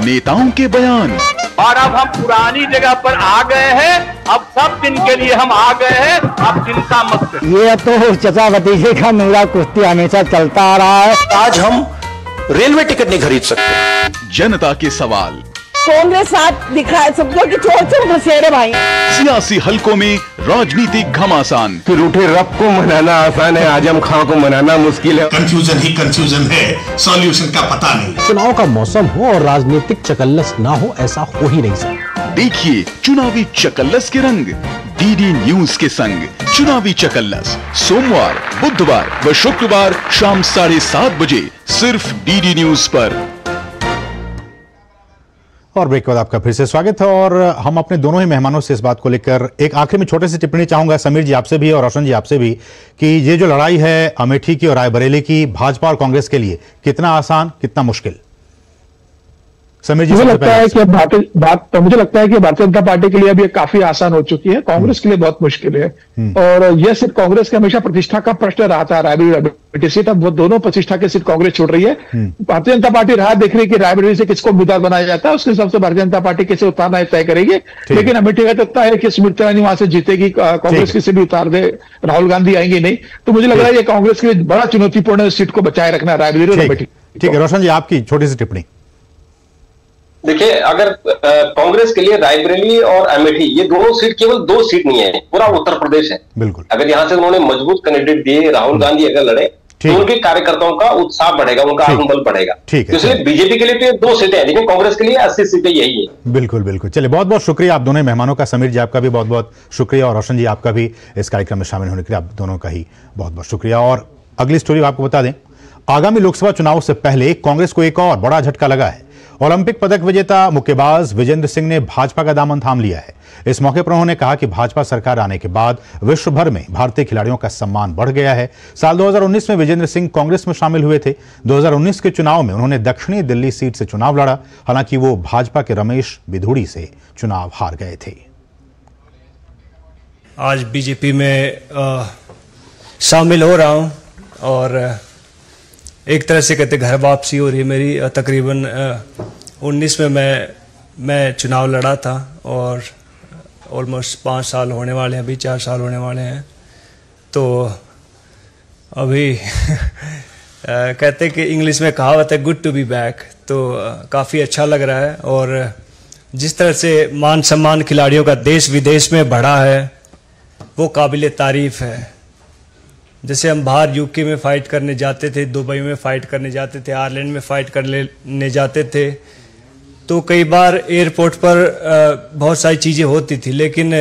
नेताओं के बयान, और अब हम पुरानी जगह पर आ गए हैं। अब सब दिन के लिए हम आ गए हैं, अब चिंता मत करिए। ये तो चचा भतीजे का मेरा कुश्ती हमेशा चलता आ रहा है। आज हम रेलवे टिकट नहीं खरीद सकते। जनता के सवाल, कांग्रेस साथ दिख रहा है सबको कि चोर चोर बसेरे भाई। सियासी हलकों में राजनीतिक घमासान, फिर उठे रब को मनाना आसान है, आजम खां को मनाना मुश्किल है। कंफ्यूजन ही कंफ्यूजन है, सॉल्यूशन का पता नहीं। चुनाव का मौसम हो और राजनीतिक चकल्लस ना हो, ऐसा हो ही नहीं सकता। देखिए चुनावी चकल्लस के रंग डीडी न्यूज के संग। चुनावी चकल्लस सोमवार, बुधवार व शुक्रवार शाम 7:30 बजे सिर्फ डीडी न्यूज पर। और ब्रेक के बाद आपका फिर से स्वागत है। और हम अपने दोनों ही मेहमानों से इस बात को लेकर एक आखिर में छोटे से टिप्पणी चाहूंगा, समीर जी आपसे भी और रोशन जी आपसे भी, कि ये जो लड़ाई है अमेठी की और रायबरेली की, भाजपा और कांग्रेस के लिए कितना आसान कितना मुश्किल? समीर जी, मुझे लगता है कि मुझे लगता है कि भारतीय जनता पार्टी के लिए अभी काफी आसान हो चुकी है, कांग्रेस के लिए बहुत मुश्किल है। और यह सिर्फ कांग्रेस के हमेशा प्रतिष्ठा का प्रश्न रहा था, रायबरेली सीट, अब वो दोनों प्रतिष्ठा की सीट कांग्रेस छोड़ रही है। भारतीय जनता पार्टी राह देख रही है कि रायबरेली से किसको उम्मीदवार बनाया जाता है, उसके हिसाब से भारतीय जनता पार्टी कैसे उतारना है तय करेगी। लेकिन अमेठी का लगता है कि स्मृति ईरानी वहां से जीतेगी, कांग्रेस किसी भी उतार दे, राहुल गांधी आएंगे नहीं। तो मुझे लग रहा है ये कांग्रेस के लिए बड़ा चुनौतीपूर्ण सीट को बचाए रखना रायबरेली और अमेठी। ठीक है रोशन जी, आपकी छोटी सी टिप्पणी। देखिए, अगर कांग्रेस के लिए रायबरेली और अमेठी ये दोनों सीट केवल 2 सीट नहीं है, पूरा उत्तर प्रदेश है। बिल्कुल। अगर यहां से उन्होंने मजबूत कैंडिडेट दिए, राहुल गांधी अगर लड़े तो उनके कार्यकर्ताओं का उत्साह बढ़ेगा, उनका आत्मबल बढ़ेगा। ठीक है। इसलिए बीजेपी के लिए तो 2 सीटें हैं, लेकिन कांग्रेस के लिए 80 सीटें यही है। बिल्कुल बिल्कुल। चलिए, बहुत बहुत शुक्रिया आप दोनों मेहमानों का। समीर जी आपका भी बहुत बहुत शुक्रिया और रोशन जी आपका भी इस कार्यक्रम में शामिल होने के लिए आप दोनों का ही बहुत बहुत शुक्रिया। और अगली स्टोरी आपको बता दें, आगामी लोकसभा चुनाव से पहले कांग्रेस को एक और बड़ा झटका लगा है। ओलंपिक पदक विजेता मुक्केबाज विजेंद्र सिंह ने भाजपा का दामन थाम लिया है। इस मौके पर उन्होंने कहा कि भाजपा सरकार आने के बाद विश्व भर में भारतीय खिलाड़ियों का सम्मान बढ़ गया है। साल 2019 में विजेंद्र सिंह कांग्रेस में शामिल हुए थे। 2019 के चुनाव में उन्होंने दक्षिणी दिल्ली सीट से चुनाव लड़ा, हालांकि वो भाजपा के रमेश बिधूड़ी से चुनाव हार गए थे। आज बीजेपी में शामिल हो रहा हूं और एक तरह से कहते घर वापसी हो रही है मेरी। तकरीबन 19 में मैं चुनाव लड़ा था और ऑलमोस्ट 5 साल होने वाले हैं, अभी 4 साल होने वाले हैं। तो अभी कहते कि इंग्लिश में कहावत है गुड टू बी बैक, तो काफ़ी अच्छा लग रहा है। और जिस तरह से मान सम्मान खिलाड़ियों का देश विदेश में बढ़ा है वो काबिल तारीफ़ है। जैसे हम बाहर यूके में फ़ाइट करने जाते थे, दुबई में फ़ाइट करने जाते थे, आयरलैंड में फ़ाइट करने जाते थे, तो कई बार एयरपोर्ट पर बहुत सारी चीज़ें होती थी। लेकिन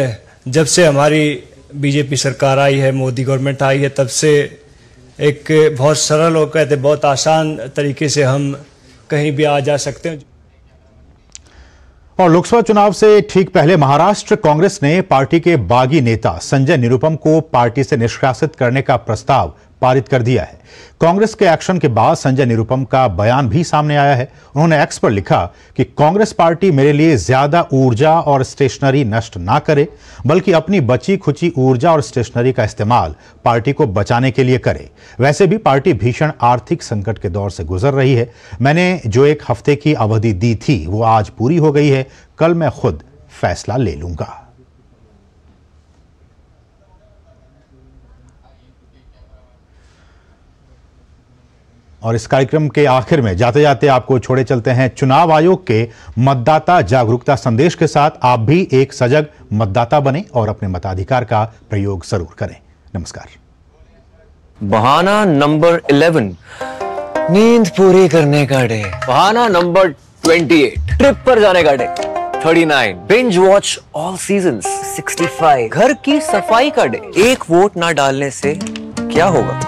जब से हमारी बीजेपी सरकार आई है, मोदी गवर्नमेंट आई है, तब से एक बहुत सरल और कहते बहुत आसान तरीके से हम कहीं भी आ जा सकते हैं। और लोकसभा चुनाव से ठीक पहले महाराष्ट्र कांग्रेस ने पार्टी के बागी नेता संजय निरुपम को पार्टी से निष्कासित करने का प्रस्ताव पारित कर दिया है। कांग्रेस के एक्शन के बाद संजय निरुपम का बयान भी सामने आया है। उन्होंने एक्स पर लिखा कि कांग्रेस पार्टी मेरे लिए ज्यादा ऊर्जा और स्टेशनरी नष्ट ना करे, बल्कि अपनी बची खुची ऊर्जा और स्टेशनरी का इस्तेमाल पार्टी को बचाने के लिए करे। वैसे भी पार्टी भीषण आर्थिक संकट के दौर से गुजर रही है। मैंने जो 1 हफ्ते की अवधि दी थी वो आज पूरी हो गई है। कल मैं खुद फैसला ले लूंगा। और इस कार्यक्रम के आखिर में जाते जाते आपको छोड़े चलते हैं चुनाव आयोग के मतदाता जागरूकता संदेश के साथ। आप भी एक सजग मतदाता बने और अपने मताधिकार का प्रयोग जरूर करें। नमस्कार। बहाना नंबर 11, नींद पूरी करने का डे। बहाना नंबर 28, ट्रिप पर जाने का day. 39, binge watch all seasons. 65, घर की सफाई का डे। 1 वोट ना डालने से क्या होगा?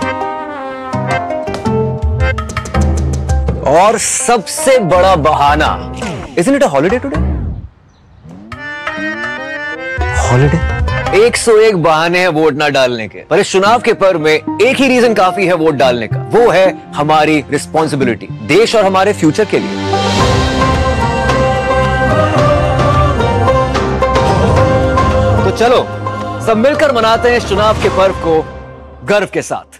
और सबसे बड़ा बहाना, isn't it a holiday today? Holiday. 101 बहाने हैं वोट ना डालने के, पर इस चुनाव के पर्व में एक ही रीजन काफी है वोट डालने का, वो है हमारी रिस्पॉन्सिबिलिटी देश और हमारे फ्यूचर के लिए। तो चलो सब मिलकर मनाते हैं इस चुनाव के पर्व को गर्व के साथ।